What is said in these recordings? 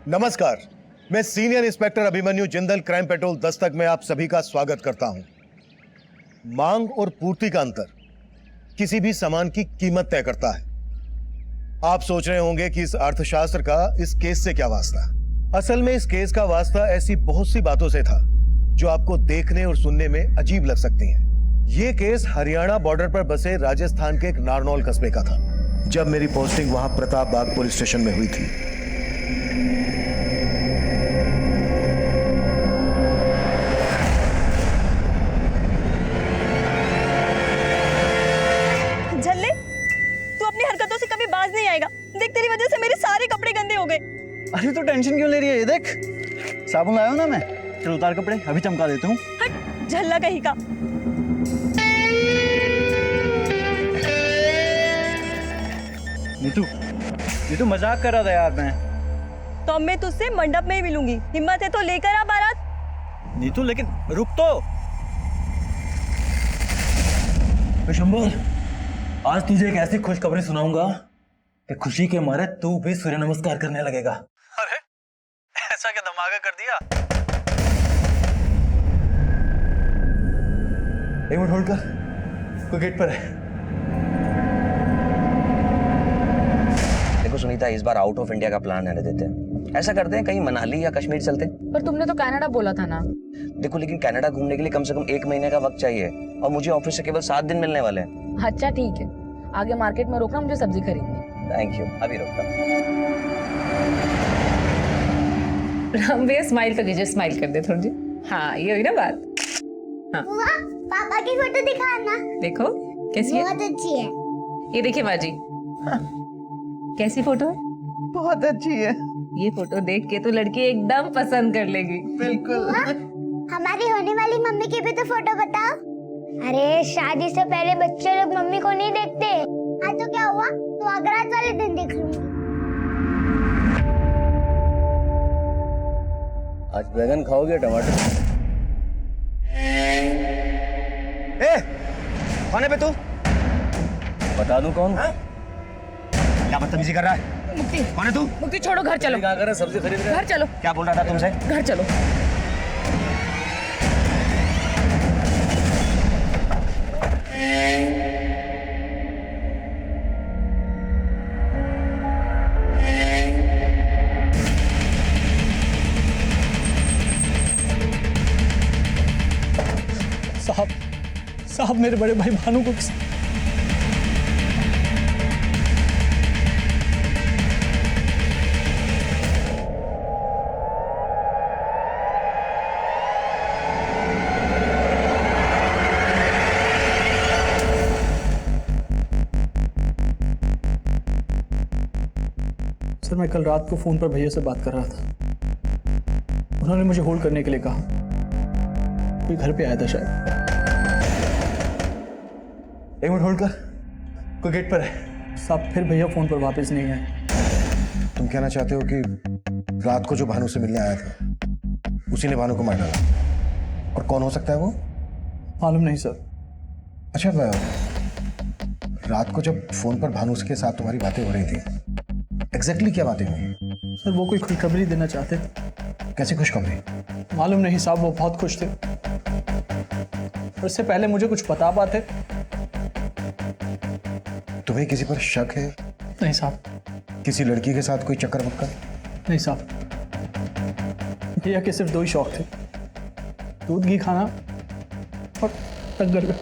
नमस्कार, मैं senior inspector Abhimanyu Jindal crime petrol Dastak में आप सभी का स्वागत करता हूं। मांग और पूर्ति का अंतर किसी भी सामान की कीमत तय करता है। आप सोच रहे होंगे कि इस अर्थशास्त्र का इस केस से क्या वास्ता। असल में इस केस का वास्ता ऐसी बहुत सी बातों से था जो आपको देखने और सुनने में अजीब लग सकती हैं। यह केस हरियाणा बॉर्डर पर बसे राजस्थान के एक नारनौल कस्बे का था, जब मेरी पोस्टिंग वहां प्रताप बाग पुलिस स्टेशन में हुई थी। झल्ले, तू अपनी हरकतों से कभी बाज नहीं आएगा। देख, तेरी वजह से मेरे सारे कपड़े गंदे हो गए। अरे तो टेंशन क्यों ले रही है? ये देख, साबुन लाया हूं ना मैं। चल उतार कपड़े, अभी चमका देता हूँ। हट, झल्ला कहीं का। नीतू मजाक कर रहा था यार मैं। तो अब मैं तुझसे मंडप में ही मिलूंगी। हिम्मत है तो लेकर आ बारात। नीतू लेकिन रुक तो। शंभू, आज तुझे एक ऐसी खुशखबरी सुनाऊंगा कि खुशी के मारे तू भी सूर्य नमस्कार करने लगेगा। अरे ऐसा क्या धमाका कर दिया? एक मिनट होल्ड कर, कोई गेट पर है। देखो सुनीता, इस बार आउट ऑफ इंडिया का प्लान रहने देते हैं। ऐसा करते हैं कहीं मनाली या कश्मीर चलते हैं। पर तुमने तो कनाडा बोला था ना। देखो लेकिन कनाडा घूमने के लिए कम से कम 1 महीने का वक्त चाहिए और मुझे ऑफिस से केवल 7 दिन मिलने वाले हैं। अच्छा ठीक है, आगे मार्केट में रोकना, मुझे सब्जी खरीदनी। थैंक यू, अभी रोकता राम भैया स्माइल तो कीजिए, स्माइल कर दे थोड़ी जी। हाँ ये हुई ना बात। हाँ पापा की फोटो दिखाना। देखो कैसी है? बहुत अच्छी है। ये देखिए माँ जी। कैसी फोटो है? बहुत अच्छी है। ये फोटो देख के तो लड़की एकदम पसंद कर लेगी। बिल्कुल। हमारी होने वाली मम्मी की भी तो फोटो बताओ। अरे शादी से पहले बच्चे लोग मम्मी को नहीं देखते। आज तो क्या हुआ, तो अगरात वाले दिन देख लूंगी। आज बैगन खाओगे टमाटर? कौन है बे तू? बता दूं कौन? क्या बदतमीजी कर रहा है? मुक्ति, कौन है तू? मुक्ति छोड़ो, घर चलो। क्या कर रहे? सब्जी खरीद रहे? घर चलो। क्या बोल रहा था तुमसे? घर चलो। साहब मेरे बड़े भाई भानु को सर, मैं कल रात को फोन पर भैया से बात कर रहा था। उन्होंने मुझे होल्ड करने के लिए कहा। कोई घर पे आया था शायद। एक मिनट होल्ड कर, कोई गेट पर है। साहब, फिर भैया फोन पर वापस नहीं आए। तुम कहना चाहते हो कि रात को जो भानु से मिलने आया था उसी ने भानु को मार डाला? और कौन हो सकता है वो? मालूम नहीं सर। अच्छा, रात को जब फोन पर भानु के साथ तुम्हारी बातें हो रही थी, एग्जैक्टली क्या बातें हुई? सर, वो कोई खुशखबरी देना चाहते थे। कैसी खुशखबरी? मालूम नहीं साहब, वो बहुत खुश थे। और इससे पहले मुझे कुछ बता पाते। तुम्हें किसी पर शक है? नहीं साहब। किसी लड़की के साथ कोई चक्कर वक्कर? नहीं साहब, भैया के सिर्फ 2 ही शौक थे, दूध घी खाना और टक्कर।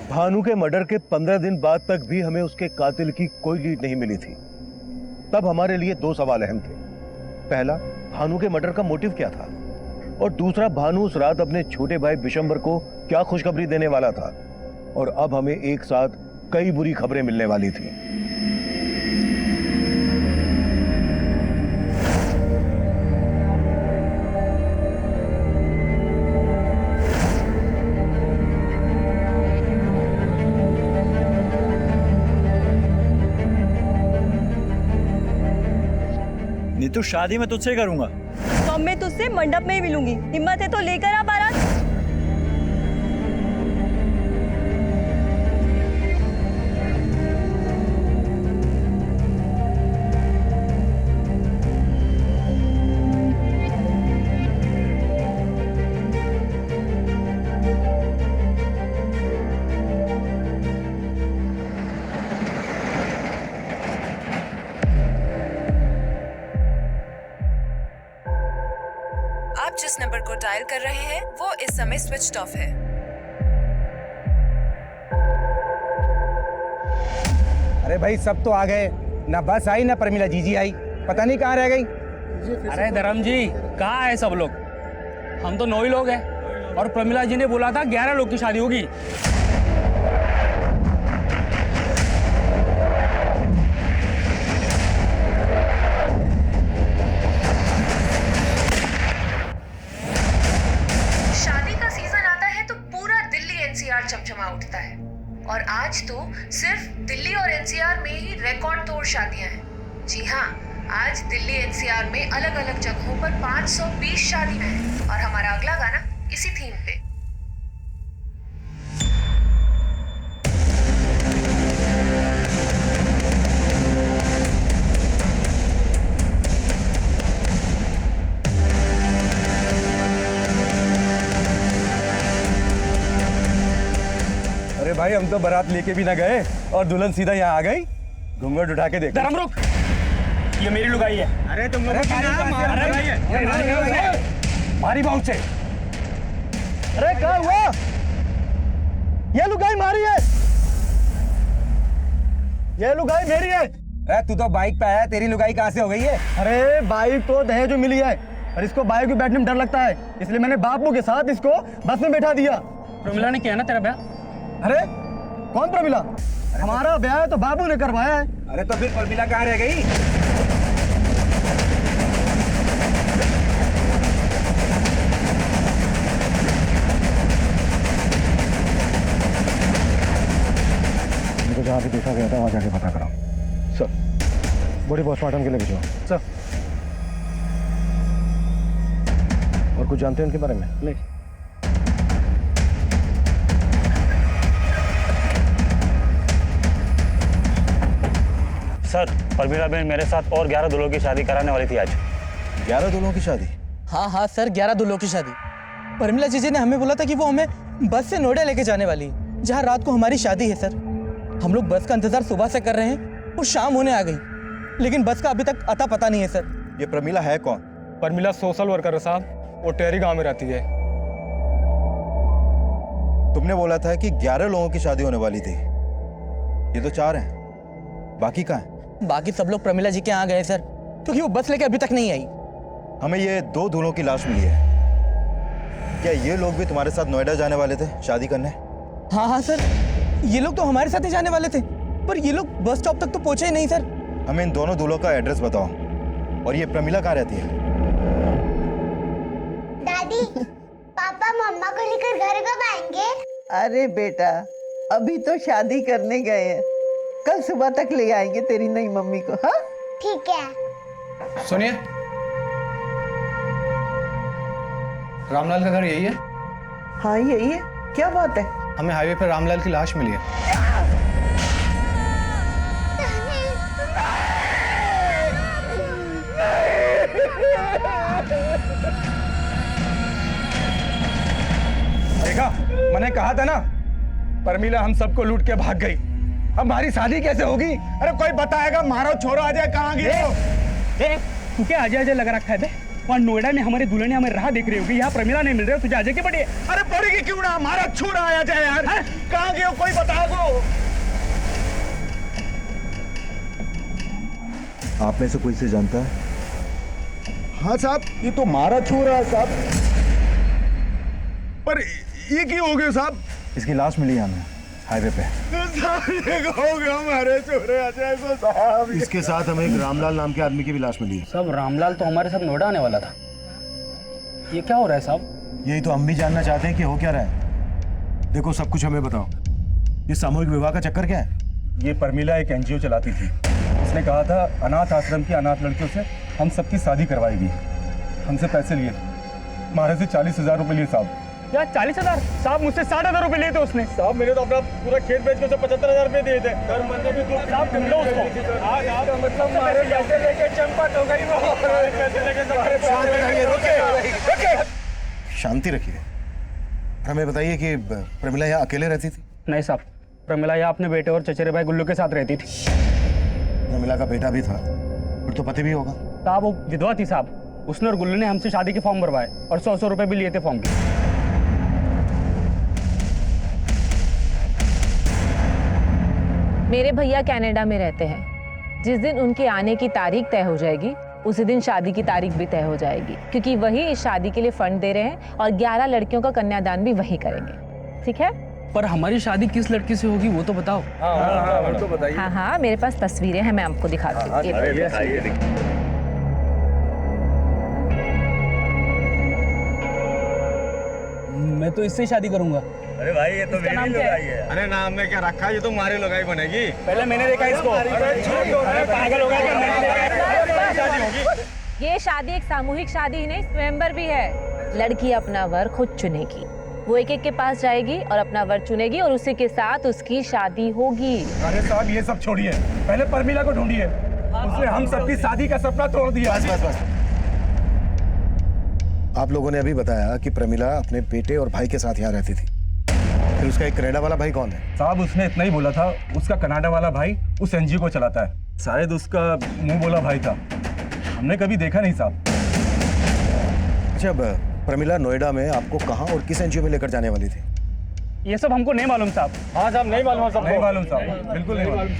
भानु के मर्डर के 15 दिन बाद तक भी हमें उसके कातिल की कोई लीड नहीं मिली थी। तब हमारे लिए 2 सवाल अहम थे। पहला, भानु के मर्डर का मोटिव क्या था, और दूसरा, भानु उस रात अपने छोटे भाई बिशंबर को क्या खुशखबरी देने वाला था। और अब हमें एक साथ कई बुरी खबरें मिलने वाली थी। नीतू, शादी मैं तुझसे करूंगा। तो अब मैं तुझसे मंडप में ही मिलूंगी। हिम्मत है तो लेकर आ बारात। जिस नंबर को डायल कर रहे हैं वो इस समय स्विच्ड ऑफ है। अरे भाई सब तो आ गए, ना बस आई ना प्रमिला जीजी आई, पता नहीं कहाँ रह गई। अरे धर्म जी कहाँ है सब लोग? हम तो 9 ही लोग हैं और प्रमिला जी ने बोला था 11 लोग की शादी होगी। शादी का सीजन आता है तो पूरा दिल्ली एनसीआर चमचमा उठता है और आज तो सिर्फ दिल्ली और एनसीआर में ही रिकॉर्ड तोड़ शादियां हैं। जी हाँ, आज दिल्ली एनसीआर में अलग अलग जगहों पर 520 शादियां हैं और हमारा अगला गाना इसी थीम पे। अरे भाई हम तो बारात लेके भी ना गए और दुल्हन सीधा यहाँ आ गई। घूंघट उठा के देख। धर्म रुक, ये मेरी लुगाई है। अरे तुम लोग मारी बाउंड से। अरे क्या हुआ? ये लुगाई मारी है, ये लुगाई मेरी है। अरे तू तो बाइक पे आया, तेरी लुगाई कहाँ से हो गई है? अरे बाइक तो दहेज में मिली है और इसको बाइक में बैठने में डर लगता है, इसलिए मैंने बापू के साथ इसको बस में बैठा दिया। प्रमिला ने किया ना तेरा ब्याह? अरे कौन प्रमिला? हमारा ब्याह तो बाबू ने करवाया है। अरे तो फिर प्रमिला कहाँ रह गई? इनको जहाँ पे देखा गया था वहाँ जाके पता कराओ। सर, बॉडी पोस्टमार्टम के लिए भिजवाओ। सर, और कुछ जानते हैं उनके बारे में? नहीं। सर, प्रमिला बहन मेरे साथ और 11 दूल्हों की शादी कराने वाली थी आज। 11 दूल्हों की शादी? हाँ हाँ सर, 11 दूल्हों की शादी। प्रमिला जीजी ने हमें बोला था कि वो हमें बस से नोएडा लेके जाने वाली है, जहाँ रात को हमारी शादी है सर। हम लोग बस का इंतजार सुबह से कर रहे हैं और शाम होने आ गई, लेकिन बस का अभी तक अता पता नहीं है सर। ये प्रमिला है कौन? प्रमिला सोशल वर्कर है साहब, वो टेहरी गांव में रहती है। तुमने बोला था कि 11 लोगों की शादी होने वाली थी, ये तो 4 हैं, बाकी कहाँ हैं? बाकी सब लोग प्रमिला जी के यहाँ गए सर, क्योंकि वो बस लेके अभी तक नहीं आई। हमें ये 2 दूल्हों की लाश मिली है। क्या ये लोग भी तुम्हारे साथ नोएडा जाने वाले थे शादी करने? हाँ हाँ सर, ये लोग तो हमारे साथ ही जाने वाले थे, पर ये लोग बस स्टॉप तक तो पहुंचे ही नहीं सर। हमें इन दोनों दूल्हों का एड्रेस बताओ, और ये प्रमिला कहाँ रहती है? दादी, पापा मम्मा को लेकर घर कब आएंगे? अरे बेटा, अभी तो शादी करने गए हैं, कल सुबह तक ले आएंगे तेरी नई मम्मी को। हाँ ठीक है। सुनिए, रामलाल का घर यही है? हाँ यही है। क्या बात है? हमें हाईवे पर रामलाल की लाश मिली है। देखा, मैंने कहा था ना, प्रमिला हम सबको लूट के भाग गई। हमारी शादी कैसे होगी? अरे कोई बताएगा? मारो छोरो आ जाए, कहाँ गए? तू क्या अजय अजय लगा रखा है बे? और नोएडा में हमारी दुल्हन हमें राह देख रही होगी, यहाँ प्रमिला नहीं मिल रही, तुझे अजय की पड़ी है? अरे पड़ेगी क्यों ना, हमारा छोरा आया जाए यार। कहाँ गए हो, कोई बताओ। आप में से कोई से जानता है? हाँ साहब, ये तो मारा छोरा है साहब। पर ये क्यों हो गया साहब? इसकी लाश मिली है हमें हाईवे पे। हो गया हमारे छोरे आ जाए को साहब। इसके साथ हमें एक रामलाल नाम के आदमी की भी लाश मिली है। सब रामलाल तो हमारे साथ नोएडा आने वाला था। ये क्या हो रहा है साहब? यही तो हम भी जानना चाहते हैं कि हो क्या रहा है। देखो, सब कुछ हमें बताओ, ये सामूहिक विवाह का चक्कर क्या है? ये प्रमिला एक एनजीओ चलाती थी। उसने कहा था अनाथ आश्रम की अनाथ लड़कियों से हम सबकी शादी करवाएगी। हमसे पैसे लिए, हमारे से 40,000 रुपए लिए साहब। क्या 40,000? साहब मुझसे 60,000 रुपए लिए थे उसने। साहब मैंने तो अपना पूरा खेत बेच के उसे 75,000 रुपए दिए थे। घर बनने भी तो साहब ढूंढो उसको। मतलब हमारे पैसे लेके चंपत हो गई वो। पैसे लेके शांति रखिए। हमें बताइए कि प्रमिला यहाँ अकेले रहती थी? नहीं साहब, प्रमिला यहाँ अपने बेटे और चचेरे भाई गुल्लू के साथ रहती थी। प्रमिला का बेटा भी था, फिर तो पति भी होगा। साहब वो विधवा थी साहब, उसने और गुल्लू ने हमसे शादी के फॉर्म भरवाए और 100 रुपए भी लिए थे फॉर्म के। मेरे भैया कनाडा में रहते हैं। जिस दिन उनके आने की तारीख तय हो जाएगी उसी दिन शादी की तारीख भी तय हो जाएगी, क्योंकि वही इस शादी के लिए फंड दे रहे हैं और 11 लड़कियों का कन्यादान भी वही करेंगे। ठीक है? पर हमारी शादी किस लड़की से होगी वो तो बताओ। तो बताइए। हाँ हाँ, मेरे पास तस्वीरें हैं, मैं आपको दिखाती हूँ। मैं तो इससे शादी करूंगा। अरे भाई ये तो मेरी लुगाई है। अरे नाम में क्या रखा है, ये तो हमारी लुगाई बनेगी। पहले मैंने देखा इसको। पागल हो गया। शादी होगी। ये शादी एक सामूहिक शादी ही नहीं, स्वयंवर भी है। लड़की अपना वर खुद चुनेगी, वो एक एक के पास जाएगी और अपना वर चुनेगी और उसी के साथ उसकी शादी होगी। अरे साहब ये सब छोड़िए, पहले परमिला को ढूंढिए। उसने हम सबकी शादी का सपना तोड़ दिया। बस बस बस। आप लोगों ने अभी बताया कि प्रमिला अपने बेटे और भाई के साथ यहाँ रहती थी, फिर उसका एक कनाडा वाला भाई कौन है? साहब उसने इतना ही बोला था, उसका कनाडा वाला भाई उस एनजीओ को चलाता है। शायद उसका मुंह बोला भाई था, हमने कभी देखा नहीं साहब। अच्छा, प्रमिला नोएडा में आपको कहाँ और किस एनजीओ में लेकर जाने वाली थी? ये सब हमको नहीं मालूम साहब। हाँ साहब नहीं मालूम, सब नहीं मालूम साहब, बिल्कुल नहीं मालूम।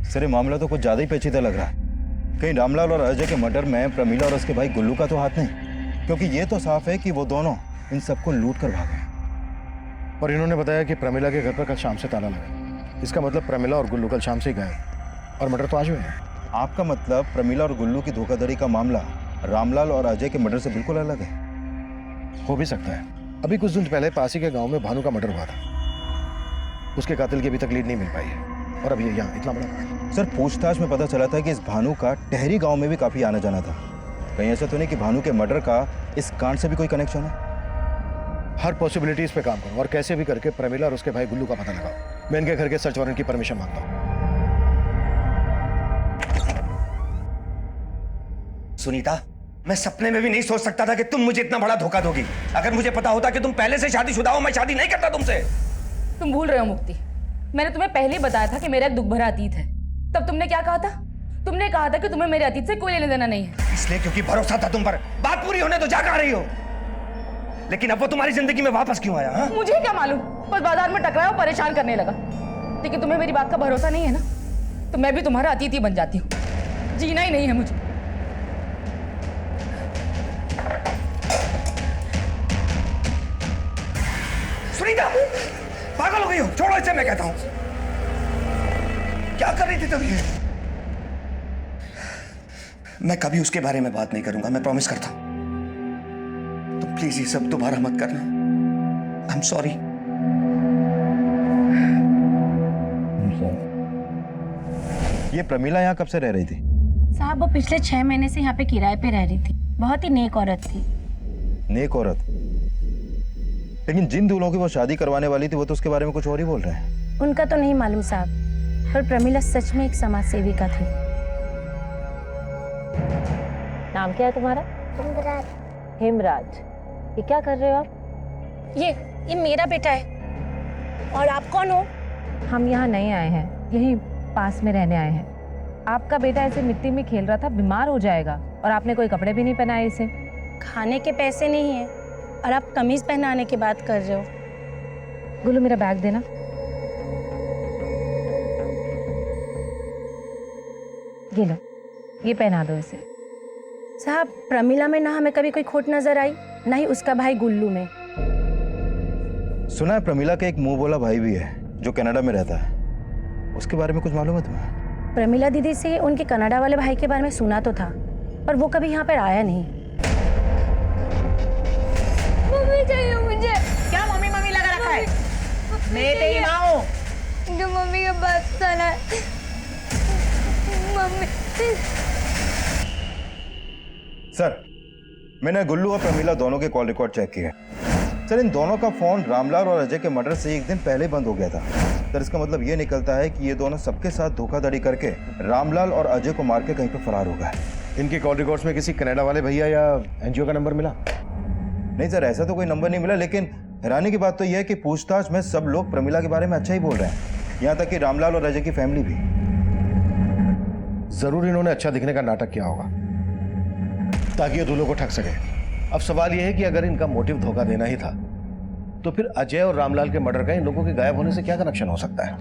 सर ये मामला तो कुछ ज्यादा ही पेचीदा लग रहा है। कहीं रामलाल और अजय के मर्डर में प्रमिला और उसके भाई गुल्लू का तो हाथ नहीं, क्योंकि ये तो साफ है कि वो दोनों इन सबको लूट कर भागे। और इन्होंने बताया कि प्रमिला के घर पर कल शाम से ताला लगा। इसका मतलब प्रमिला और गुल्लू कल शाम से ही गए और मर्डर तो आज हुए हैं। आपका मतलब प्रमिला और गुल्लू की धोखाधड़ी का मामला रामलाल और अजय के मर्डर से बिल्कुल अलग है? हो भी सकता है। अभी कुछ दिन पहले पासी के गांव में भानु का मर्डर हुआ था, उसके कातिल की अभी तक लीड नहीं मिल पाई है और अब ये यहाँ इतना बड़ा। सर पूछताछ में पता चला था कि इस भानु का टहरी गांव में भी काफी आना जाना था। कहीं ऐसा तो नहीं कि भानु के मर्डर का इस कांड से भी कोई कनेक्शन है? हर पॉसिबिलिटीज पे काम करो और कैसे भी करके प्रमिला और उसके भाई गुल्लू का पता लगाओ। मैं इनके घर के सर्च वारंट की परमिशन मांगता हूँ। सुनीता, मैं सपने में भी नहीं सोच सकता था कि तुम मुझे इतना बड़ा धोखा दोगी। अगर मुझे पता होता कि तुम पहले से शादीशुदा हो, मैं शादी नहीं करता तुमसे। तुम भूल रहे हो मुक्ति, मैंने तुम्हें पहले ही बताया था कि मेरा एक दुख भरा अतीत है। तब तुमने क्या कहा था? तुमने कहा था कि तुम्हें मेरे अतीत से कोई लेना देना नहीं है। इसलिए क्योंकि भरोसा था तुम पर। बात पूरी होने तो जा कहां रही हो? लेकिन अब वो तुम्हारी जिंदगी में वापस क्यों आया? हा? मुझे क्या मालूम, बस बाजार में टकराया और परेशान करने लगा। लेकिन तुम्हें मेरी बात का भरोसा नहीं है ना, तो मैं भी तुम्हारा अतीत ही बन जाती हूँ। जीना ही नहीं है मुझे। सुनीता, पागल हो गई हो? छोड़ो इसे, मैं कहता हूं। क्या कर रही थी तभी? मैं कभी उसके बारे में बात नहीं करूंगा, मैं प्रॉमिस करता हूं। तो प्लीज ये सब दोबारा मत करना। I am sorry. ये प्रमिला यहाँ कब से रह रही थी? साहब वो पिछले 6 महीने से यहाँ पे किराए पे रह रही थी। बहुत ही नेक औरत थी। नेक औरत? लेकिन जिन दूल्हों की वो शादी करवाने वाली थी वो तो उसके बारे में कुछ और ही बोल रहे हैं। उनका तो नहीं मालूम साहब, पर प्रमिला सच में एक समाज सेविका थी। नाम क्या है तुम्हारा? हिमराज। हिमराज। ये क्या कर रहे हो आप? ये मेरा बेटा है। और आप कौन हो? हम यहाँ नहीं आए हैं, यहीं पास में रहने आए हैं। आपका बेटा ऐसे मिट्टी में खेल रहा था, बीमार हो जाएगा, और आपने कोई कपड़े भी नहीं पहनाए इसे। खाने के पैसे नहीं है और आप कमीज पहनाने की बात कर रहे हो। गुल्लू मेरा बैग देना। ये लो, ये पहना दो इसे। साहब प्रमिला में ना हमें कभी कोई खोट नजर आई, ना ही उसका भाई गुल्लू में। सुना है प्रमिला के एक मुंह बोला भाई भी है जो कनाडा में रहता है, उसके बारे में कुछ मालूम है तुम्हें? प्रमिला दीदी से उनके कनाडा वाले भाई के बारे में सुना तो था, पर वो कभी यहाँ पर आया नहीं। मम्मी चाहिए मुझे। क्या मम्मी मम्मी लगा रखा है? मैं तेरी माँ हूँ। जो मम्मी का बात सुना है। मम्मी। सर मैंने गुल्लू और प्रमिला दोनों के कॉल रिकॉर्ड चेक किए। सर इन दोनों का फोन रामलाल और अजय के मर्डर से एक दिन पहले बंद हो गया था। सर इसका मतलब ये निकलता है कि ये दोनों सबके साथ धोखाधड़ी करके रामलाल और अजय को मार के कहीं पर फरार हो गए। इनके कॉल रिकॉर्ड्स में किसी कनाडा वाले भैया या एनजीओ का नंबर मिला? नहीं सर ऐसा तो कोई नंबर नहीं मिला, लेकिन हैरानी की बात तो यह है कि पूछताछ में सब लोग प्रमिला के बारे में अच्छा ही बोल रहे हैं, यहाँ तक कि रामलाल और अजय की फैमिली भी। जरूर इन्होंने अच्छा दिखने का नाटक किया होगा, ताकि ये दूल्हों को ठग सके। अब सवाल यह है कि अगर इनका मोटिव धोखा देना ही था तो फिर अजय और रामलाल के मर्डर का इन लोगों के गायब होने से क्या कनेक्शन हो सकता है?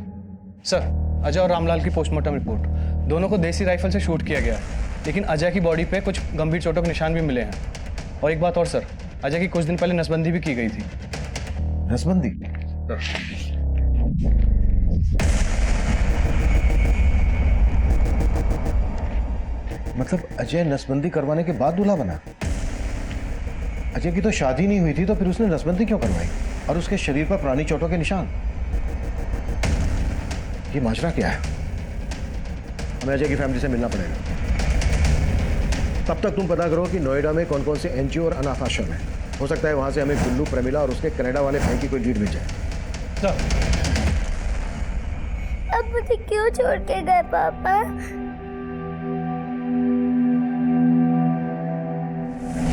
सर, अजय और रामलाल की पोस्टमार्टम रिपोर्ट, दोनों को देसी राइफल से शूट किया गया है, लेकिन अजय की बॉडी पे कुछ गंभीर चोटों के निशान भी मिले हैं। और एक बात और सर, अजय की कुछ दिन पहले नसबंदी भी की गई थी। नसबंदी? मतलब अजय नसबंदी करवाने के बाद दूल्हा बना? अजय की तो शादी नहीं हुई थी, तो फिर उसने नसबंदी क्यों करवाई? और उसके शरीर पर पुरानी चोटों के निशान? ये माजरा क्या है? हमें अजय की फैमिली से मिलना पड़ेगा। तब तक तुम पता करो कि नोएडा में कौन कौन से एनजीओ और अनाथ आश्रम है। हो सकता है वहां से हमें गुल्लू, प्रमिला और उसके कनाडा वाले भाई की कोई लीड मिल जाए। अब मुझे क्यों छोड़ के गए पापा?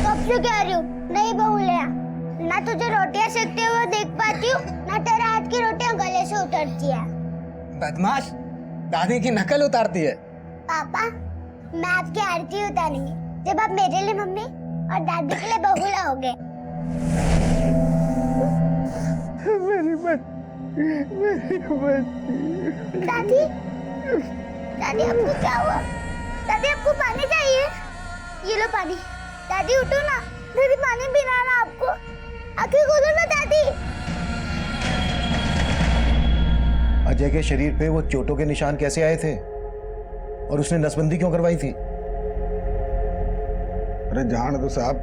कब से कह रही हूँ नहीं बहू ले आ। ना तुझे रोटियां सेकते हुए देख पाती हूँ, ना तेरे हाथ की रोटियां गले से उतरती है। बदमाश, दादी की नकल उतारती है। पापा, मैं आपकी आरती उतारूंगी जब आप मेरे लिए मम्मी और दादी के लिए बहू लाओगे। मेरी बच्ची, मेरी बच्ची। दादी, दादी आपको क्या हुआ? दादी आपको पानी चाहिए? ये लो पानी। दादी उठो ना, दादी पानी पिलाना आपको। आंखें खोलो ना दादी। अजय के शरीर पे वो चोटों के निशान कैसे आए थे? और उसने नसबंदी क्यों करवाई थी? अरे जान दो साहब,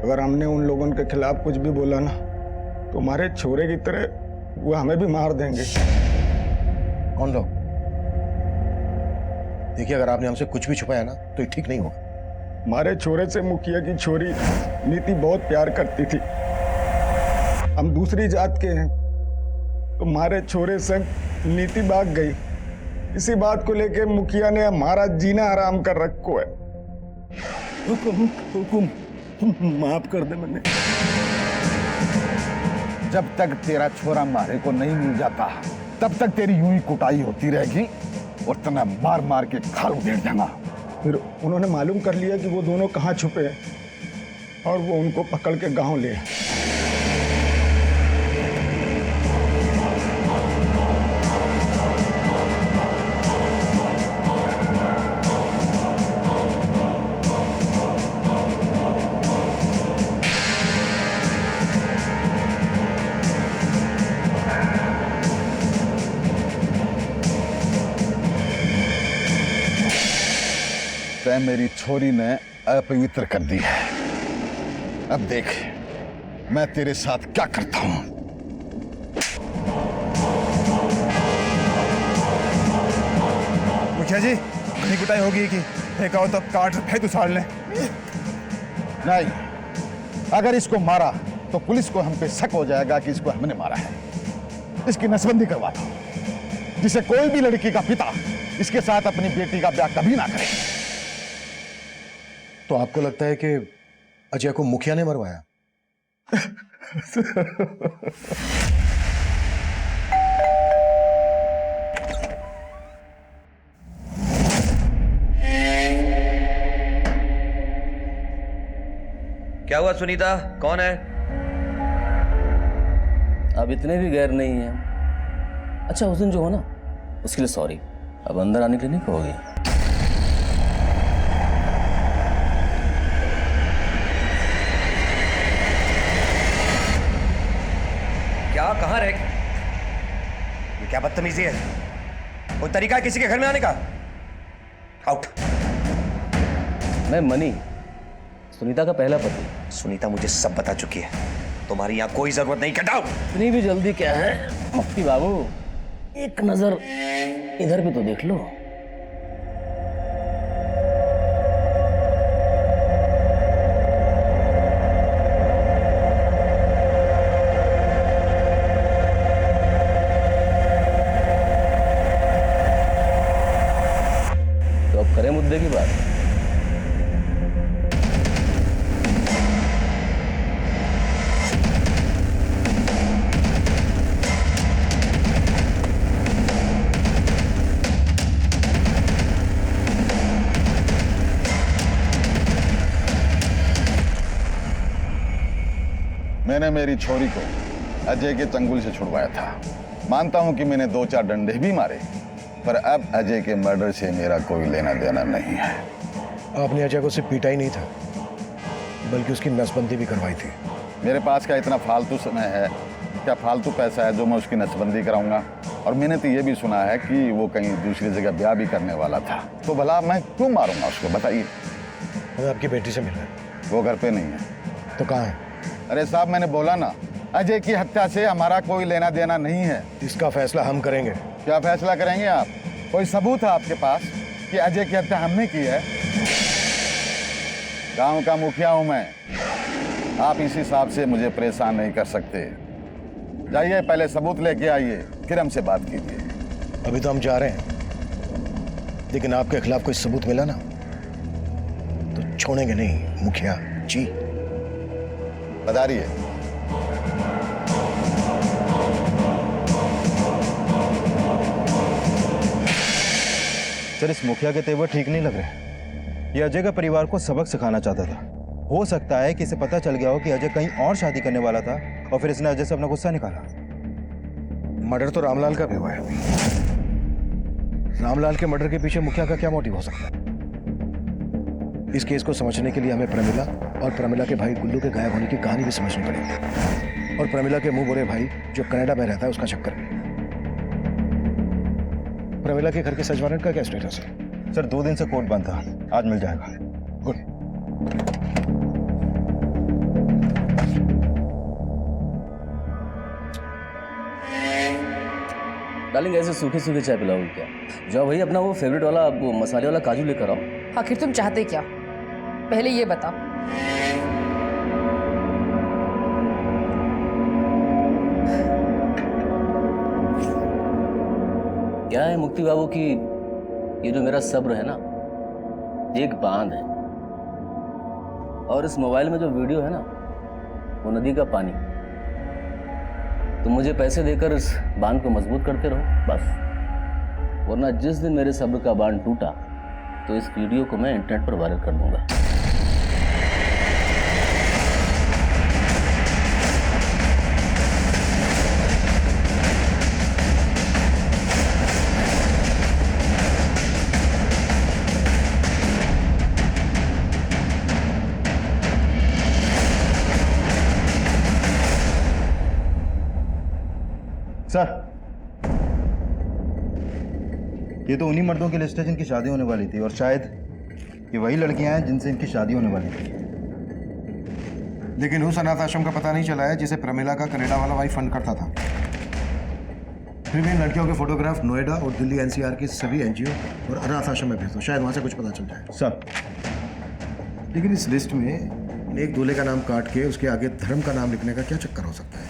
अगर हमने उन लोगों के खिलाफ कुछ भी बोला ना तो हमारे छोरे की तरह वो हमें भी मार देंगे। कौन लोग? देखिए, अगर आपने हमसे कुछ भी छुपाया ना तो ये ठीक नहीं होगा। हमारे छोरे से मुखिया की छोरी नीति बहुत प्यार करती थी। हम दूसरी जात के हैं तो हमारे छोरे संग नीति भाग गई। इसी बात को लेकर मुखिया ने हमारा जीना आराम कर रखो है। हुकुम माफ कर दे मैंने। जब तक तेरा छोरा मारे को नहीं मिल जाता तब तक तेरी यूं ही कुटाई होती रहेगी और तना मार मार के खाल उधेड़ देगा। फिर उन्होंने मालूम कर लिया कि वो दोनों कहाँ छुपे हैं और वो उनको पकड़ के गांव ले आए। तै मेरी छोरी ने अपवित्र कर दी है। अब देख मैं तेरे साथ क्या करता हूं। मुखिया जी, कहीं कुटाई होगी कि फेंका हो तब काट फेंक उछाल लें। नहीं, अगर इसको मारा तो पुलिस को हम पे शक हो जाएगा कि इसको हमने मारा है। इसकी नसबंदी करवा दो, जिसे कोई भी लड़की का पिता इसके साथ अपनी बेटी का ब्याह कभी ना करे। तो आपको लगता है कि अजय को मुखिया ने मरवाया? क्या हुआ सुनीता, कौन है? अब इतने भी गैर नहीं है। अच्छा, उस दिन जो हो ना उसके लिए सॉरी। अब अंदर आने के लिए नहीं कहोगे? क्या, कहां रह? ये क्या बदतमीजी है? कोई तरीका है किसी के घर में आने का? आउट। मैं मनी, सुनीता का पहला पति। सुनीता मुझे सब बता चुकी है, तुम्हारी यहां कोई जरूरत नहीं। Get out. इतनी भी जल्दी क्या है मुफ्ती बाबू? एक नजर इधर भी तो देख लो। तो अब करें मुद्दे की बात। मैंने मेरी छोरी को अजय के चंगुल से छुड़वाया था। मानता हूं कि मैंने 2-4 डंडे भी मारे, पर अब अजय के मर्डर से मेरा कोई लेना देना नहीं है। आपने अजय को सिर्फ पीटा ही नहीं था, बल्कि उसकी नसबंदी भी करवाई थी। मेरे पास क्या इतना फालतू समय है, क्या फालतू पैसा है जो मैं उसकी नसबंदी कराऊंगा? और मैंने तो ये भी सुना है कि वो कहीं दूसरी जगह ब्याह भी करने वाला था, तो भला मैं क्यों मारूंगा उसको, बताइए। हमें आपकी बेटी से मिलना है। वो घर पे नहीं है। तो कहाँ है? अरे साहब, मैंने बोला ना, अजय की हत्या से हमारा कोई लेना देना नहीं है। इसका फैसला हम करेंगे। क्या फैसला करेंगे आप? कोई सबूत है आपके पास कि अजय की हत्या हमने की है? गांव का मुखिया हूं मैं, आप इस हिसाब से मुझे परेशान नहीं कर सकते। जाइए, पहले सबूत लेके आइए, फिर हमसे बात कीजिए। अभी तो हम जा रहे हैं, लेकिन आपके खिलाफ कोई सबूत मिला ना तो छोड़ेंगे नहीं मुखिया जी। बता रही है। सर, इस मुखिया के तेवर ठीक नहीं लग रहे। ये अजय का परिवार को सबक सिखाना चाहता था। हो सकता है कि इसे पता चल गया हो कि अजय कहीं और शादी करने वाला था और फिर इसने अजय से अपना गुस्सा निकाला। मर्डर तो रामलाल का भी हुआ है। रामलाल के मर्डर के पीछे मुखिया का क्या मोटिव हो सकता है? इस केस को समझने के लिए हमें प्रमिला और प्रमिला के भाई गुल्लू के गायब होने की कहानी भी समझनी पड़ेगी, और प्रमिला के मुंह बुरे भाई जो कनाडा में रहता है उसका चक्कर भी। प्रमिला के घर के सर्च वारंट का क्या स्टेटस है? सर, 2 दिन से कोर्ट बंद था, आज मिल जाएगा। गुड। डार्लिंग, ऐसे सूखे सूखे चाय पिलाओगे क्या? जाओ भाई, अपना वो फेवरेट वाला वो मसाले वाला काजू लेकर आओ। आखिर तुम चाहते क्या, पहले ये बताओ। क्या है मुक्ति बाबू की, ये जो मेरा सब्र है ना, एक बांध है, और इस मोबाइल में जो वीडियो है ना, वो नदी का पानी। तुम मुझे पैसे देकर इस बांध को मजबूत करते रहो बस, वरना जिस दिन मेरे सब्र का बांध टूटा तो इस वीडियो को मैं इंटरनेट पर वायरल कर दूंगा। सर, ये तो उन्हीं मर्दों की लिस्ट है जिनकी शादी होने वाली थी, और शायद ये वही लड़कियां हैं जिनसे इनकी शादी होने वाली थी। लेकिन उस अनाथ आश्रम का पता नहीं चला है जिसे प्रमिला का कनाडा वाला भाई फंड करता था। फिर भी इन लड़कियों के फोटोग्राफ नोएडा और दिल्ली एनसीआर के सभी एनजीओ और अनाथ आश्रम में भेज दो, शायद वहां से कुछ पता चल जाए। सर, लेकिन इस लिस्ट में एक दूल्हे का नाम काट के उसके आगे धर्म का नाम लिखने का क्या चक्कर हो सकता है?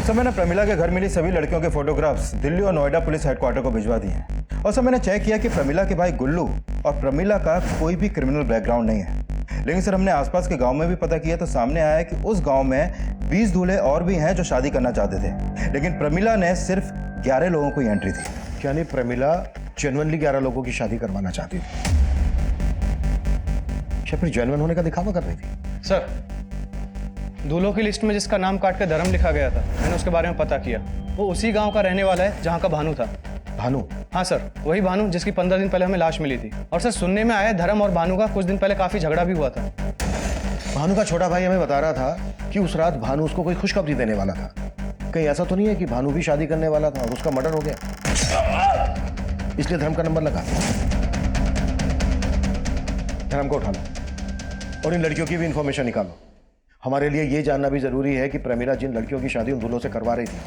सर, मैंने प्रमिला के घर मिली सभी लड़कियों के फोटोग्राफ्स दिल्ली और नोएडा पुलिस हेडक्वार्टर को भिजवा दिए हैं। और सर, मैंने चेक किया कि प्रमिला के भाई गुल्लू और प्रमिला का कोई भी क्रिमिनल बैकग्राउंड नहीं है। लेकिन सर, हमने आसपास के गांव में भी पता किया तो सामने आया कि उस गांव में 20 दूल्हे और भी हैं जो शादी करना चाहते थे, लेकिन प्रमिला ने सिर्फ 11 लोगों को एंट्री थी। यानी प्रमिला जेन्युइनली 11 लोगों की शादी करवाना चाहती थी, या फिर जेन्युइन होने का दिखावा कर रही थी? सर, दूल्हों की लिस्ट में जिसका नाम काट के धर्म लिखा गया था, मैंने उसके बारे में पता किया। वो उसी गांव का रहने वाला है जहां का भानु था। भानु? हाँ सर, वही भानु जिसकी 15 दिन पहले हमें लाश मिली थी। और सर, सुनने में आया धर्म और भानु का कुछ दिन पहले काफी झगड़ा भी हुआ था। भानु का छोटा भाई हमें बता रहा था कि उस रात भानु उसको कोई खुशखबरी देने वाला था। कहीं ऐसा तो नहीं है कि भानु भी शादी करने वाला था और उसका मर्डर हो गया, इसलिए धर्म का नंबर लगा? धर्म को उठा लो और इन लड़कियों की भी इंफॉर्मेशन निकालो। हमारे लिए ये जानना भी जरूरी है कि प्रमिला जिन लड़कियों की शादी उन दूल्हों से करवा रही थी,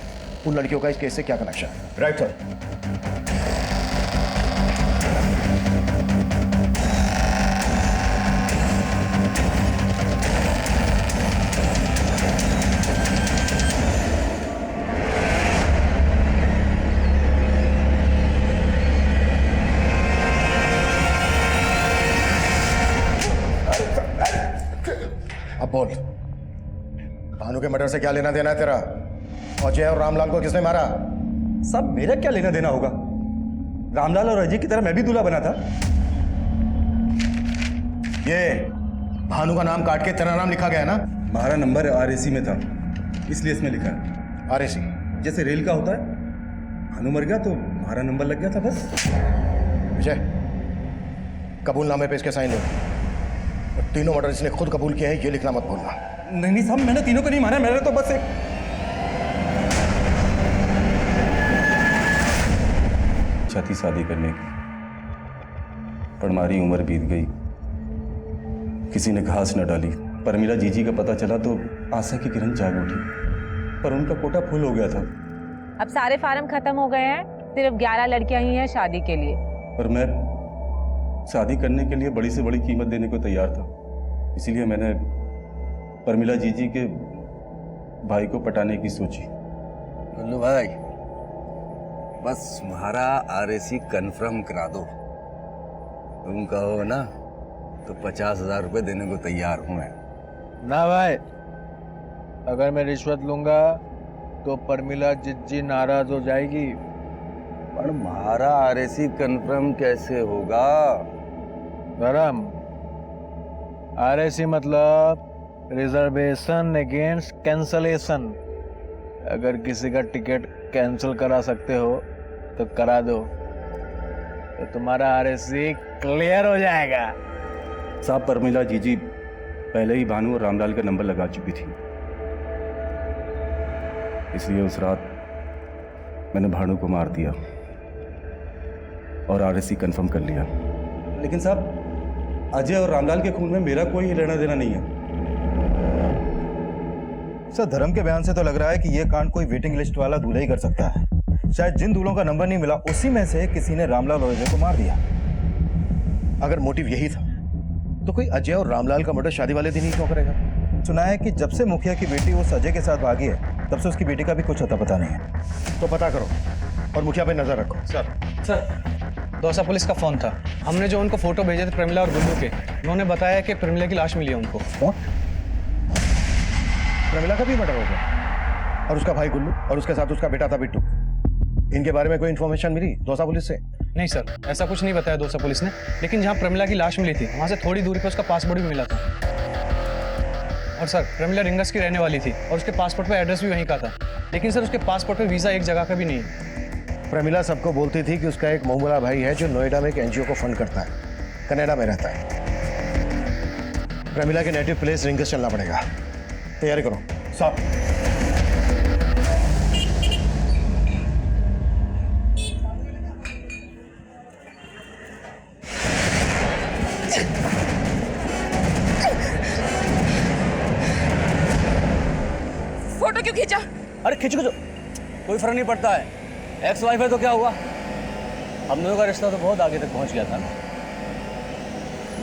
उन लड़कियों का इस केस से क्या कनेक्शन है। Right sir. बोल, भानु के मर्डर से क्या लेना देना है तेरा? अजय और रामलाल को किसने मारा? साहब मेरा क्या लेना देना होगा? रामलाल और अजय की तरह मैं भी दूल्हा बना था। ये भानु का नाम काट के तेरा नाम लिखा गया है ना? हमारा नंबर RAC में था, इसलिए इसमें लिखा है। RAC जैसे रेल का होता है, भानु मर गया तो हमारा नंबर लग गया था बस। विजय, कबूलनामे पे इसके साइन लो। और तीनों मर्डर इसने खुद कबूल किया है, ये लिखना मत भूलना। नहीं साहब, मैंने तीनों को नहीं मारा, मैंने तो बस एक इच्छा थी शादी करने की, पर हमारी उम्र बीत गई, किसी ने घास न डाली। परमिला जीजी का पता चला तो आशा की किरण जाग उठी, पर उनका कोटा फुल हो गया था। अब सारे फार्म खत्म हो गए हैं, सिर्फ 11 लड़कियां ही हैं शादी के लिए। पर मैं शादी करने के लिए बड़ी से बड़ी कीमत देने को तैयार था, इसीलिए मैंने परमिला जीजी के भाई को पटाने की सोची। गुल्लू भाई, बस तुम्हारा RAC कंफर्म करा दो। तुम कहो ना तो 50,000 रुपए देने को तैयार हूं मैं। ना भाई, अगर मैं रिश्वत लूंगा तो परमिला जिज्जी नाराज हो जाएगी। पर हमारा RAC कंफर्म कैसे होगा? गरम, RAC मतलब रिजर्वेशन अगेंस्ट कैंसलेशन। अगर किसी का टिकट कैंसिल करा सकते हो तो करा दो, तो तुम्हारा RAC क्लियर हो जाएगा। साहब, परमिला जीजी पहले ही भानु और रामलाल का नंबर लगा चुकी थी, इसलिए उस रात मैंने भानु को मार दिया और RAC कंफर्म कर लिया। लेकिन साहब, अजय और रामलाल के खून में मेरा कोई लेना देना नहीं है। सर, धर्म के बयान से तो लग रहा है कि यह कांड कोई वेटिंग लिस्ट वाला दूल्हा ही कर सकता है। शायद जिन दूल्हों का नंबर नहीं मिला, उसी में से किसी ने रामलाल और अजय को मार दिया। अगर मोटिव यही था तो कोई अजय और रामलाल का मर्डर शादी वाले दिन ही क्यों करेगा? सुना है कि जब से मुखिया की बेटी उस अजय के साथ भागी है, तब से उसकी बेटी का भी कुछ अता पता नहीं है। तो पता करो और मुखिया पे नजर रखो। सर, दौसा पुलिस का फोन था। हमने जो उनको फोटो भेजे थे प्रमिला और गुल्लू के, उन्होंने बताया कि प्रमिला की लाश मिली है उनको। प्रमिला का भी मर्डर हो गया और उसका भाई गुल्लू और उसके साथ उसका बेटा था बिट्टू। इनके बारे में कोई इन्फॉर्मेशन मिली दौसा पुलिस से? नहीं सर, ऐसा कुछ नहीं बताया दौसा पुलिस ने, लेकिन जहाँ प्रमिला की लाश मिली थी वहाँ से थोड़ी दूरी पर उसका पासपोर्ट भी मिला था। और सर, प्रमिला रिंगस की रहने वाली थी और उसके पासपोर्ट पर एड्रेस भी वहीं का था, लेकिन सर उसके पासपोर्ट पर वीज़ा एक जगह का भी नहीं है। प्रमिला सबको बोलती थी कि उसका एक मोहम्मला भाई है जो नोएडा में एक NGO को फंड करता है, कनाडा में रहता है। प्रमिला के नेटिव प्लेस रिंगस चलना पड़ेगा। तैयारी करो साहब। फोटो क्यों खींचा? अरे खींचो, कोई फर्क नहीं पड़ता है। एक्स वाइफ है तो क्या हुआ? हम दोनों का रिश्ता तो बहुत आगे तक पहुंच गया था ना।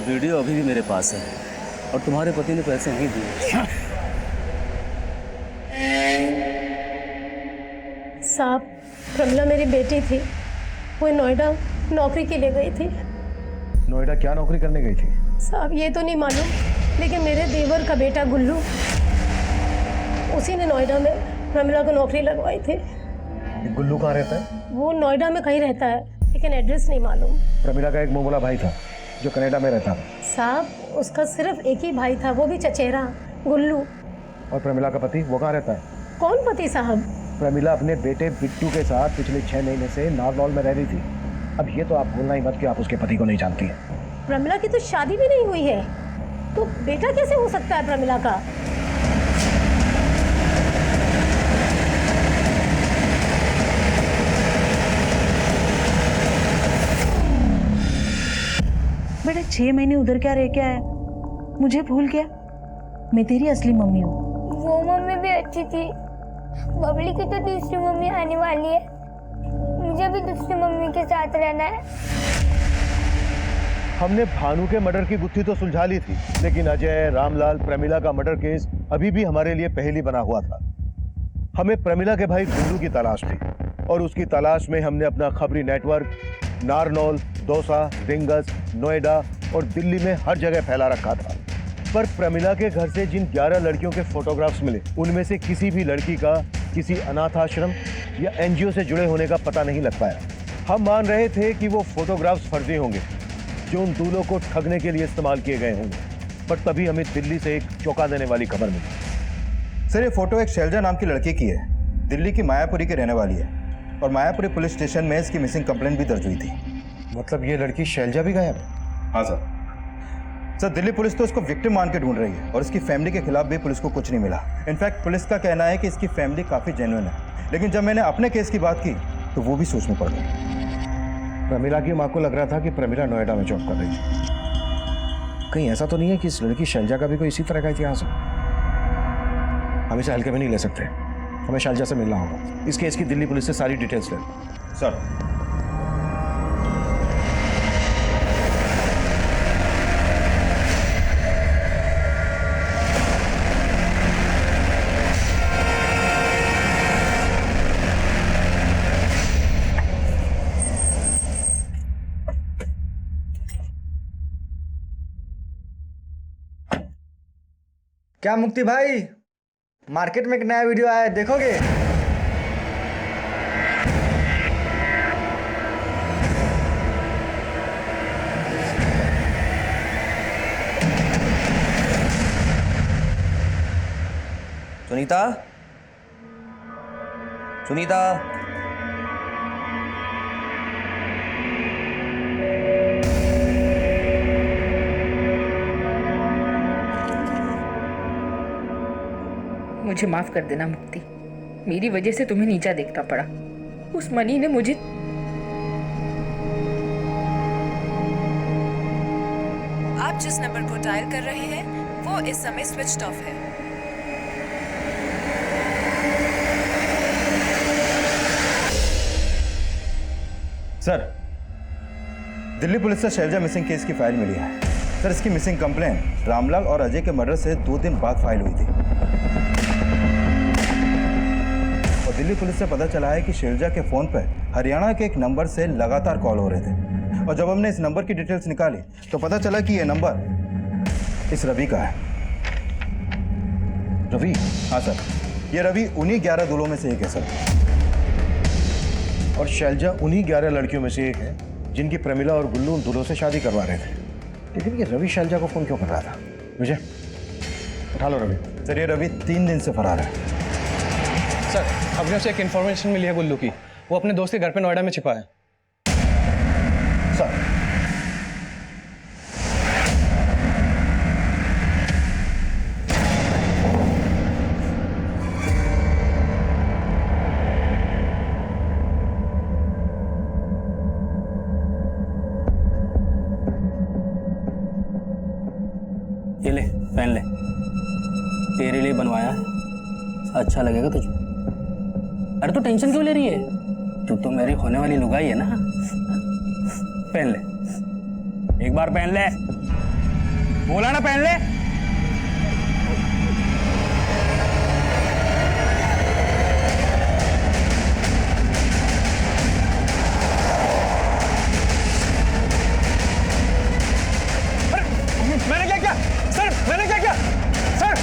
वीडियो अभी भी मेरे पास है और तुम्हारे पति ने पैसे नहीं दिए। साहब, प्रमिला मेरी बेटी थी, वो नोएडा नौकरी के लिए गई थी। नोएडा क्या नौकरी करने गई थी? साहब ये तो नहीं मालूम, लेकिन मेरे देवर का बेटा गुल्लू, उसी ने नोएडा में प्रमिला को नौकरी लगवाई थी। गुल्लू कहाँ रहता है? वो नोएडा में कहीं रहता है, लेकिन एड्रेस नहीं मालूम। प्रमिला का एक मोहम्मला भाई था जो कनाडा में रहता था। साहब, उसका सिर्फ एक ही भाई था, वो भी चचेरा, गुल्लू। और प्रमिला का पति वो कहाँ रहता है? कौन पति साहब? प्रमिला अपने बेटे बिट्टू के साथ पिछले 6 महीने से नारनौल में रह रही थी। अब ये तो आप भूलना ही मत कि आप उसके पति को नहीं जानती हैं। प्रमिला की तो शादी भी नहीं हुई है, तो बेटा कैसे हो सकता है प्रमिला का? बेटा 6 महीने उधर क्या रह के आया? मुझे भूल गया? मैं तेरी असली मम्मी हूँ। वो मम्मी भी अच्छी थी। बबली की तो दूसरी मम्मी आने वाली है, मुझे भी दूसरी मम्मी के साथ रहना है। हमने भानु के मर्डर की गुत्थी तो सुलझा ली थी, लेकिन अजय, रामलाल, प्रमिला का मर्डर केस अभी भी हमारे लिए पहेली बना हुआ था। हमें प्रमिला के भाई गुल्लू की तलाश थी और उसकी तलाश में हमने अपना खबरी नेटवर्क नारनौल, दौसा, रिंगस, नोएडा और दिल्ली में हर जगह फैला रखा था। पर प्रमिला के घर से जिन 11 लड़कियों के फोटोग्राफ्स मिले, उनमें से किसी भी लड़की का किसी अनाथ आश्रम या एनजीओ से जुड़े होने का पता नहीं लग पाया। हम मान रहे थे कि वो फोटोग्राफ्स फर्जी होंगे जो उन दूल्हों को ठगने के लिए इस्तेमाल किए गए होंगे, पर तभी हमें दिल्ली से एक चौंका देने वाली खबर मिली। सर, ये फोटो एक शैलजा नाम की लड़की की है, दिल्ली की मायापुरी की रहने वाली है, और मायापुरी पुलिस स्टेशन में इसकी मिसिंग कंप्लेंट भी दर्ज हुई थी। मतलब ये लड़की शैलजा भी गायब? हाँ सर। सर, दिल्ली पुलिस तो इसको विक्टिम मान के ढूंढ रही है और इसकी फैमिली के खिलाफ भी पुलिस को कुछ नहीं मिला। इनफैक्ट पुलिस का कहना है कि इसकी फैमिली काफी जेन्युइन है, लेकिन जब मैंने अपने केस की बात की तो वो भी सोच में पड़ गई। प्रमिला की माँ को लग रहा था कि प्रमिला नोएडा में जॉब कर रही थी। कहीं ऐसा तो नहीं है कि इस लड़की शैलजा का भी कोई इसी तरह का इतिहास हो? हम इसे हल्के में नहीं ले सकते, हमें शैलजा से मिलना होगा। इस केस की दिल्ली पुलिस से सारी डिटेल्स ले। सर, क्या मुक्ति भाई, मार्केट में एक नया वीडियो आया है, देखोगे? सुनीता, सुनीता, मुझे माफ कर देना मुक्ति, मेरी वजह से तुम्हें नीचा देखना पड़ा। उस मनी ने मुझे आप जिस नंबर को डायल कर रहे हैं वो इस समय स्विच्ड ऑफ है। सर, दिल्ली पुलिस से शैलजा मिसिंग केस की फाइल मिली है। सर, इसकी मिसिंग कंप्लेंट रामलाल और अजय के मर्डर से 2 दिन बाद फाइल हुई थी। और दिल्ली पुलिस से पता चला है कि शैलजा के फोन पर हरियाणा के एक नंबर से लगातार कॉल हो रहे थे, और जब हमने इस नंबर की डिटेल्स निकाली तो पता चला कि यह नंबर इस रवि का है। रवि? हाँ सर, ये रवि उन्हीं 11 दूल्हों में से एक है सर। और शैलजा उन्हीं 11 लड़कियों में से एक है जिनकी प्रमिला और गुल्लू उन दूल्हों से शादी करवा रहे थे। लेकिन ये रवि शैलजा को फोन क्यों कर रहा था? मुझे उठा लो रवि। सर, ये रवि 3 दिन से फरार है। सर, हमने उसे एक इन्फॉर्मेशन मिली है गुल्लू की, वो अपने दोस्त के घर पे नोएडा में छिपा है। सर, ये ले, पहन ले, तेरे लिए बनवाया है, अच्छा लगेगा तुझे। अरे तू टेंशन क्यों ले रही है? तू तो मेरी होने वाली लुगाई है ना। पहन ले, एक बार पहन ले, बोला ना पहन ले। मैंने क्या किया सर? मैंने क्या किया सर?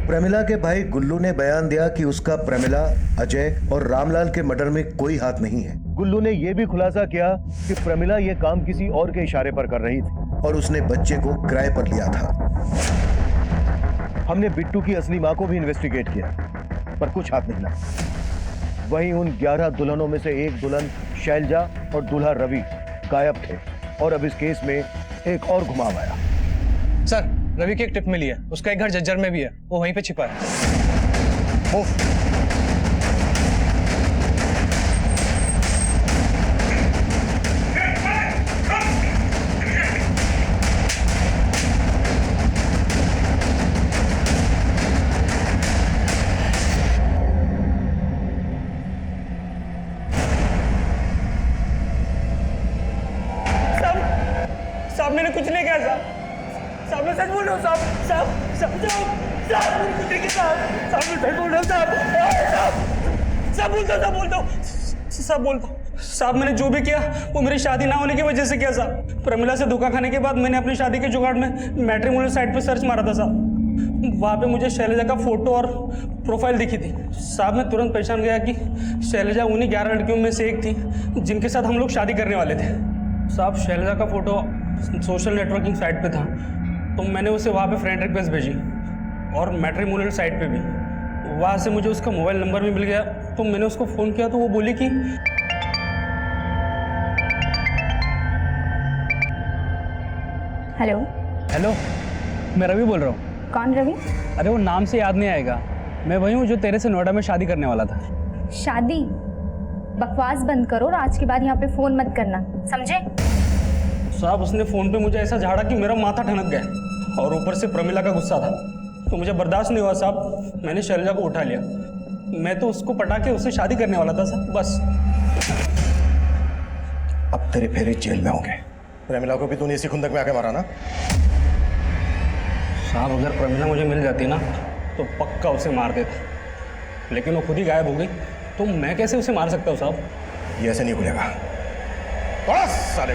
प्रमिला के भाई गुल्लू ने बयान दिया कि उसका प्रमिला, अजय और रामलाल के मर्डर में कोई हाथ नहीं है। गुल्लू ने यह भी खुलासा किया कि प्रमिला यह काम किसी और के इशारे पर कर रही थी और उसने बच्चे को किराए पर लिया था। हमने बिट्टू की असली मां को भी इन्वेस्टिगेट किया, पर कुछ हाथ नहीं लगा। वहीं उन 11 दुल्हनों में से एक दुल्हन शैलजा और दूल्हा रवि गायब थे, और अब इस केस में एक और घुमाव आया। सर, रवि की एक टिप मिली है, उसका एक घर झज्जर में भी है, वो वहीं पे छिपा है। साहब, मैंने कुछ नहीं किया साहब। साहब, मैं सच बोल रहा हूँ साहब। साहब, साहब, साहब, साहब, मैंने कुछ नहीं किया साहब। साहब, मैं सच बोल रहा हूँ साहब। साहब, सब बोलता हूँ, सब बोलता हूँ, सब बोलता हूँ। साहब मैंने जो भी किया वो मेरी शादी ना होने की वजह से किया साहब। प्रमिला से धोखा खाने के बाद मैंने अपनी शादी के जुगाड़ में मैट्रिमोनियल साइट पे सर्च मारा था साहब। वहाँ पे मुझे शैलजा का फोटो और प्रोफाइल दिखी थी साहब। मैं तुरंत पहचान गया कि शैलजा उन्हीं 11 लड़कियों में से एक थी जिनके साथ हम लोग शादी करने वाले थे साहब। शैलजा का फोटो सोशल नेटवर्किंग साइट पे था तो मैंने उसे वहाँ पे फ्रेंड रिक्वेस्ट भेजी और मैट्रिमोनियल साइट पे भी। वहाँ से मुझे उसका मोबाइल नंबर भी मिल गया तो मैंने उसको फ़ोन किया तो वो बोली कि हेलो। हेलो, मैं रवि बोल रहा हूँ। कौन रवि? अरे वो नाम से याद नहीं आएगा, मैं वही हूँ जो तेरे से नोएडा में शादी करने वाला था। शादी? बकवास बंद करो और आज के बाद यहाँ पे फोन मत करना, समझे? साहब उसने फ़ोन पे मुझे ऐसा झाड़ा कि मेरा माथा ठनक गया और ऊपर से प्रमिला का गुस्सा था तो मुझे बर्दाश्त नहीं हुआ साहब। मैंने शैलजा को उठा लिया। मैं तो उसको पटा के उससे शादी करने वाला था साहब, बस। अब तेरे फेरे जेल में होंगे। प्रमिला को भी तूने इसी खुंदक में आके मारा ना? साहब अगर प्रमिला मुझे मिल जाती ना तो पक्का उसे मार देता, लेकिन वो खुद ही गायब हो गई तो मैं कैसे उसे मार सकता हूँ साहब? ये ऐसे नहीं खुलेगा। थोड़ा साले।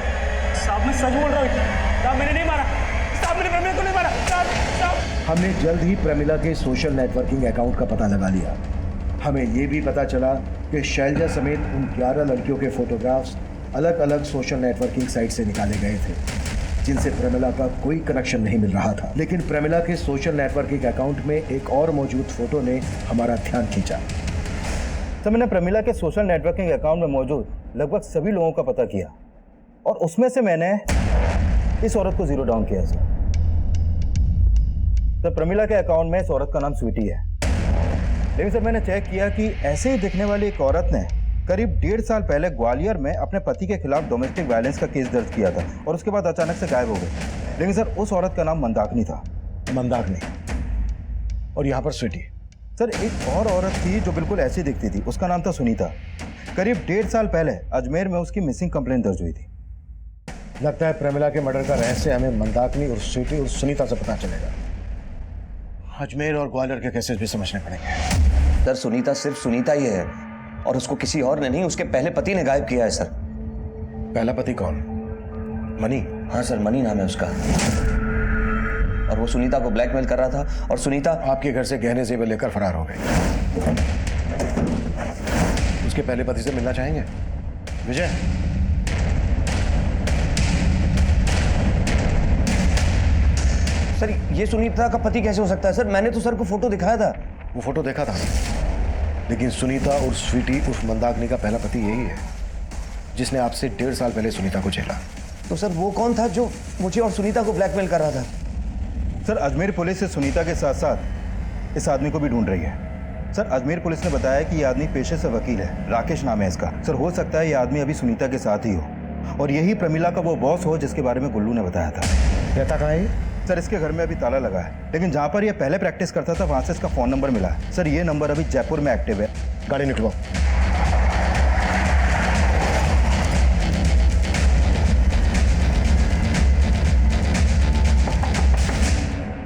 साहब मैं सच बोल रहा हूँ साहब, मैंने नहीं मारा साहब, मैंने प्रमिला को नहीं मारा साहब। साहब हमने जल्द ही प्रमिला के सोशल नेटवर्किंग अकाउंट का पता लगा लिया। हमें ये भी पता चला कि शैलजा समेत उन 11 लड़कियों के फोटोग्राफ्स अलग अलग सोशल नेटवर्किंग साइट से निकाले गए थे जिनसे प्रमिला का कोई कनेक्शन नहीं मिल रहा था। लेकिन प्रमिला के सोशल नेटवर्किंग अकाउंट में एक और मौजूद फोटो ने हमारा ध्यान खींचा। तो मैंने प्रमिला के सोशल नेटवर्किंग अकाउंट में मौजूद लगभग सभी लोगों का पता किया और उसमें से मैंने इस औरत को जीरो डाउन किया सर। तो प्रमिला के अकाउंट में इस औरत का नाम स्वीटी है, लेकिन सर मैंने चेक किया कि ऐसे ही दिखने वाली एक औरत ने करीब 1.5 साल पहले ग्वालियर में अपने पति के खिलाफ डोमेस्टिक वायलेंस का केस दर्ज किया था और उसके बाद अचानक से गायब हो गई। लेकिन सर उस औरत का नाम मंदाकिनी था। मंदाकिनी? और यहाँ पर स्वीटी? सर एक और औरत थी जो बिल्कुल ऐसी दिखती थी, उसका नाम था सुनीता। करीब 1.5 साल पहले अजमेर में उसकी मिसिंग कंप्लेंट दर्ज हुई थी। लगता है प्रमिला के मर्डर का रहस्य हमें मंदाकिनी और स्वीटी और सुनीता से पता चलेगा। अजमेर और ग्वालियर के केसेस भी समझने पड़ेंगे। सर सुनीता सिर्फ सुनीता ही है और उसको किसी और ने नहीं, उसके पहले पति ने गायब किया है सर। पहला पति कौन? मनी? हाँ सर, मनी नाम है उसका और वो सुनीता को ब्लैकमेल कर रहा था और सुनीता आपके घर से गहने जेवर लेकर फरार हो गई। उसके पहले पति से मिलना चाहेंगे? विजय? सर ये सुनीता का पति कैसे हो सकता है सर? मैंने तो सर को फोटो दिखाया था। वो फोटो देखा था, लेकिन सुनीता और स्वीटी उर्फ मंदाकिनी का पहला पति यही है जिसने आपसे 1.5 साल पहले सुनीता को झेला। तो सर वो कौन था जो मुझे और सुनीता को ब्लैकमेल कर रहा था? सर अजमेर पुलिस से सुनीता के साथ साथ इस आदमी को भी ढूंढ रही है। सर अजमेर पुलिस ने बताया कि यह आदमी पेशे से वकील है, राकेश नाम है इसका। सर हो सकता है यह आदमी अभी सुनीता के साथ ही हो और यही प्रमिला का वो बॉस हो जिसके बारे में गुल्लू ने बताया था। रहता कहाँ है? सर इसके घर में अभी ताला लगा है, लेकिन जहाँ पर यह पहले प्रैक्टिस करता था वहाँ से इसका फ़ोन नंबर मिला है। सर ये नंबर अभी जयपुर में एक्टिव है। गाड़ी निकलवाओ।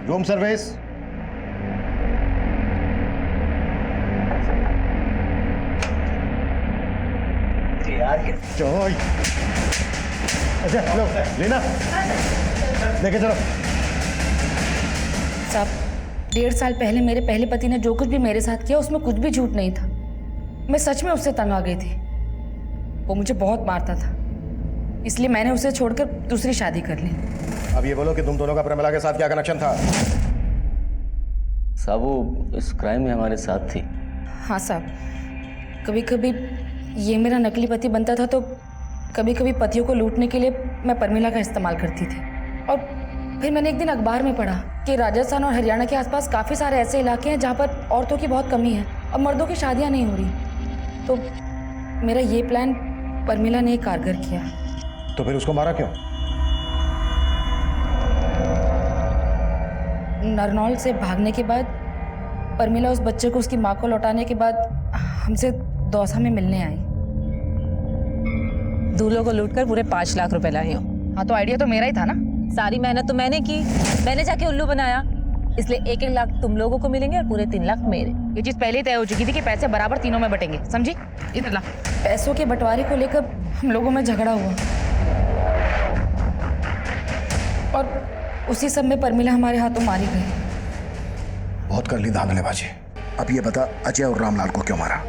Room service. चलो अच्छा लो लेना लेके चलो। साहब 1.5 साल पहले मेरे पहले पति ने जो कुछ भी मेरे साथ किया उसमें कुछ भी झूठ नहीं था। मैं सच में उससे तंग आ गई थी। वो मुझे बहुत मारता था, इसलिए मैंने उसे छोड़कर दूसरी शादी कर ली। अब ये बोलो कि तुम दोनों का प्रमिला के साथ क्या कनेक्शन था? साहब वो इस क्राइम में हमारे साथ थी। हाँ साहब, कभी कभी ये मेरा नकली पति बनता था तो कभी कभी पतियों को लूटने के लिए मैं प्रमिला का इस्तेमाल करती थी। और फिर मैंने एक दिन अखबार में पढ़ा कि राजस्थान और हरियाणा के आसपास काफ़ी सारे ऐसे इलाके हैं जहाँ पर औरतों की बहुत कमी है और मर्दों की शादियाँ नहीं हो रही। तो मेरा ये प्लान प्रमिला ने कारगर किया। तो फिर उसको मारा क्यों? नरनौल से भागने के बाद प्रमिला उस बच्चे को उसकी माँ को लौटाने के बाद हमसे दौसा में मिलने आई। दूल्हों को लूटकर पूरे 5 लाख रुपए लाई हूँ। हाँ तो आइडिया तो मेरा ही था ना। सारी मेहनत तो मैंने की, मैंने जाके उल्लू बनाया। इसलिए 1-1 लाख तुम लोगों को मिलेंगे और पूरे 3 लाख मेरे। ये चीज पहले ही तय हो चुकी थी कि पैसे बराबर तीनों में बटेंगे, समझी? इधर ला। पैसों के बंटवारे को लेकर हम लोगों में झगड़ा हुआ और उसी सब में परमिला हमारे हाथों मारी गई। बहुत कर ली धांधलेबाजी। अब ये बता, अजय और रामलाल को क्यों मारा?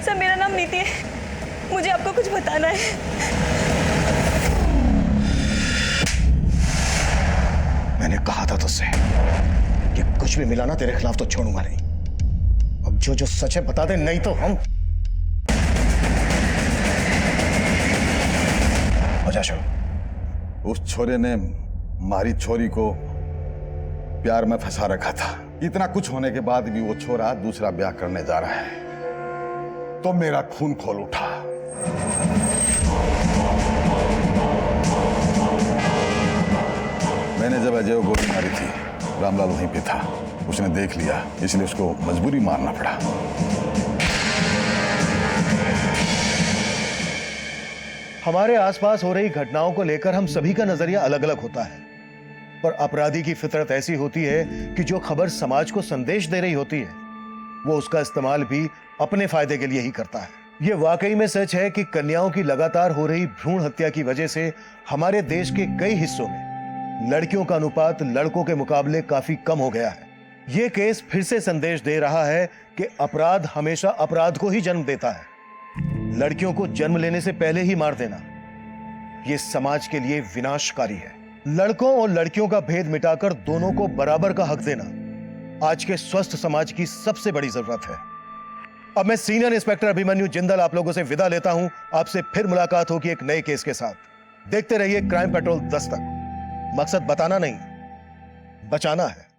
सर मेरा नाम नीति है, मुझे आपको कुछ बताना है। मैंने कहा था तुझसे कि कुछ भी मिला ना तेरे खिलाफ तो छोड़ूंगा नहीं। अब जो सच है बता दे, नहीं तो हम उस छोरे ने मारी छोरी को प्यार में फंसा रखा था। इतना कुछ होने के बाद भी वो छोरा दूसरा ब्याह करने जा रहा है तो मेरा खून खोल उठा। मैंने जब अजय को गोली मारी थी, रामलाल वहीं पे था। उसने देख लिया, इसलिए उसको मजबूरी मारना पड़ा। हमारे आसपास हो रही घटनाओं को लेकर हम सभी का नजरिया अलग अलग होता है, पर अपराधी की फितरत ऐसी होती है कि जो खबर समाज को संदेश दे रही होती है, वो उसका इस्तेमाल भी अपने फायदे के लिए ही करता है। ये वाकई में सच है कि कन्याओं की लगातार हो रही भ्रूण हत्या की वजह से हमारे देश के कई हिस्सों में लड़कियों का अनुपात लड़कों के मुकाबले काफी कम हो गया है। ये केस फिर से संदेश दे रहा है कि अपराध हमेशा अपराध को ही जन्म देता है। लड़कियों को जन्म लेने से पहले ही मार देना, यह समाज के लिए विनाशकारी है। लड़कों और लड़कियों का भेद मिटाकर दोनों को बराबर का हक देना आज के स्वस्थ समाज की सबसे बड़ी जरूरत है। अब मैं सीनियर इंस्पेक्टर अभिमन्यु जिंदल आप लोगों से विदा लेता हूं। आपसे फिर मुलाकात होगी एक नए केस के साथ। देखते रहिए क्राइम पेट्रोल दस्तक। मकसद बताना नहीं, बचाना है।